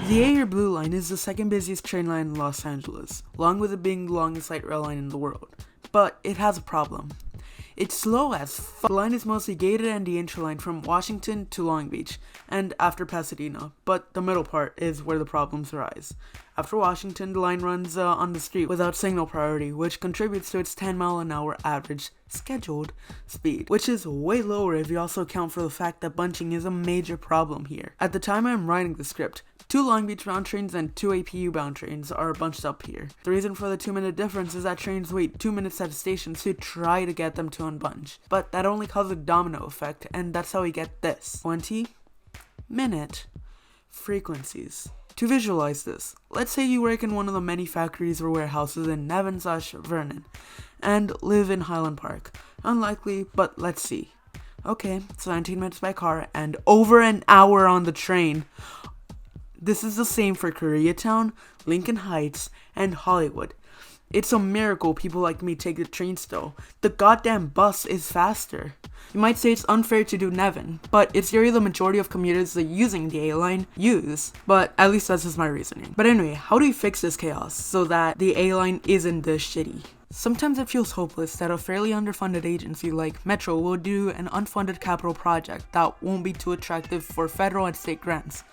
The A or Blue Line is the second busiest train line in Los Angeles, along with it being the longest light rail line in the world. But it has a problem. It's slow as fuck. The line is mostly gated and the interline from Washington to Long Beach, and after Pasadena, but the middle part is where the problems arise. After Washington, the line runs on the street without signal priority, which contributes to its 10-mile-an-hour average scheduled speed, which is way lower if you also account for the fact that bunching is a major problem here. At the time I'm writing the script, 2 Long Beach bound trains and 2 APU bound trains are bunched up here. The reason for the 2-minute difference is that trains wait 2 minutes at a station to try to get them to unbunch. But that only causes a domino effect, and that's how we get this 20-minute frequencies. To visualize this, let's say you work in one of the many factories or warehouses in Nevin/Vernon and live in Highland Park. Unlikely, but let's see. Okay, 17 minutes by car and over an hour on the train. This is the same for Koreatown, Lincoln Heights, and Hollywood. It's a miracle people like me take the train still. The goddamn bus is faster. You might say it's unfair to do Nevin, but it's the area the majority of commuters that using the A-line use. But at least that's just my reasoning. But anyway, how do we fix this chaos so that the A-line isn't this shitty? Sometimes it feels hopeless that a fairly underfunded agency like Metro will do an unfunded capital project that won't be too attractive for federal and state grants.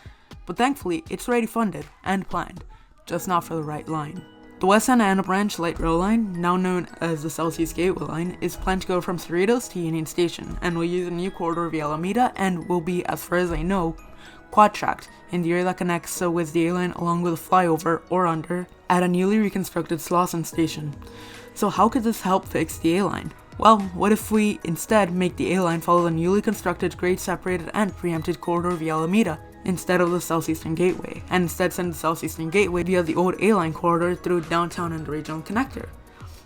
But thankfully, it's already funded and planned, just not for the right line. The West Santa Ana Branch Light Rail Line, now known as the Southeast Gateway Line, is planned to go from Cerritos to Union Station and will use a new corridor via Alameda and will be, as far as I know, quad-tracked in the area that connects with the A-Line along with a flyover or under at a newly reconstructed Slauson Station. So how could this help fix the A-Line? Well, what if we instead make the A-Line follow the newly constructed grade-separated and preempted corridor via Alameda instead of the Southeastern Gateway, and instead send the Southeastern Gateway via the old A-Line corridor through downtown and the regional connector?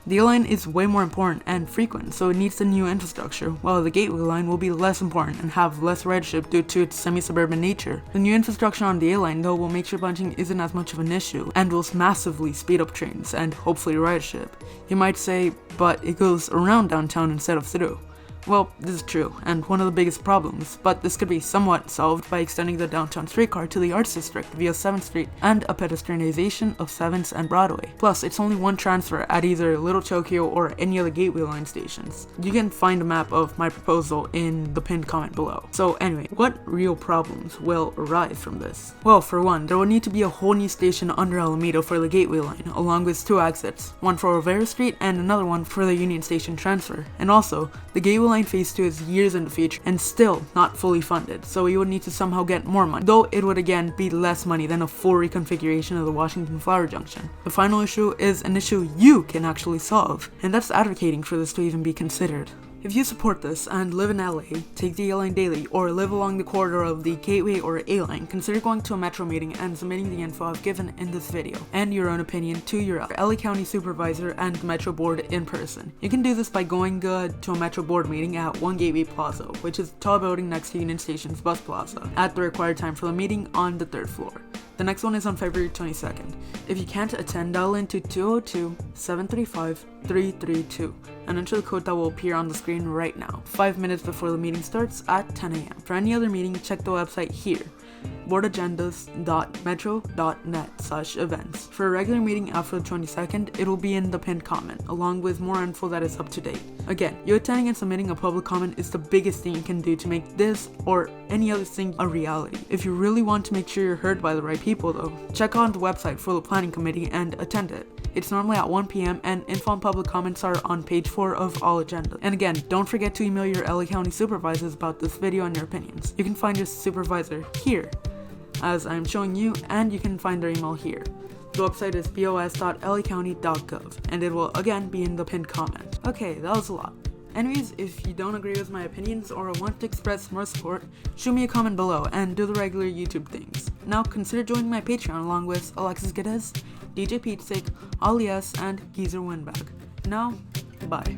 The A-Line is way more important and frequent, so it needs the new infrastructure, while the Gateway Line will be less important and have less ridership due to its semi-suburban nature. The new infrastructure on the A-Line, though, will make sure bunching isn't as much of an issue, and will massively speed up trains, and hopefully ridership. You might say, but it goes around downtown instead of through. Well, this is true, and one of the biggest problems, but this could be somewhat solved by extending the downtown streetcar to the Arts District via 7th Street and a pedestrianization of 7th and Broadway. Plus, it's only one transfer at either Little Tokyo or any of the Gateway Line stations. You can find a map of my proposal in the pinned comment below. So anyway, what real problems will arise from this? Well, for one, there will need to be a whole new station under Alameda for the Gateway Line, along with 2 exits, one for Rivera Street and another one for the Union Station transfer. And also, the Gateway Line Phase 2 is years in the future and still not fully funded, so we would need to somehow get more money, though it would again be less money than a full reconfiguration of the Washington Flower Junction. The final issue is an issue you can actually solve, and that's advocating for this to even be considered. If you support this and live in LA, take the A-Line daily, or live along the corridor of the Gateway or A-Line, consider going to a Metro meeting and submitting the info I've given in this video, and your own opinion to your LA County Supervisor and Metro Board in person. You can do this by going to a Metro Board meeting at 1 Gateway Plaza, which is a tall building next to Union Station's bus plaza, at the required time for the meeting on the 3rd floor. The next one is on February 22nd. If you can't attend, dial into 202-735-332 and enter the code that will appear on the screen right now, 5 minutes before the meeting starts at 10 a.m. For any other meeting, check the website here, boardagendas.metro.net/events. For a regular meeting after the 22nd, it will be in the pinned comment, along with more info that is up to date. Again, you attending and submitting a public comment is the biggest thing you can do to make this or any other thing a reality. If you really want to make sure you're heard by the right people though, check out the website for the planning committee and attend it. It's normally at 1 p.m. and info and public comments are on page 4 of all agendas. And again, don't forget to email your LA County supervisors about this video and your opinions. You can find your supervisor here, as I'm showing you, and you can find their email here. The website is bos.lacounty.gov, and it will again be in the pinned comment. Okay, that was a lot. Anyways, if you don't agree with my opinions or want to express more support, shoot me a comment below and do the regular YouTube things. Now consider joining my Patreon along with Alexis Geddes, DJ Pete Stick, Alias, and Geezer Winbag. Now, bye.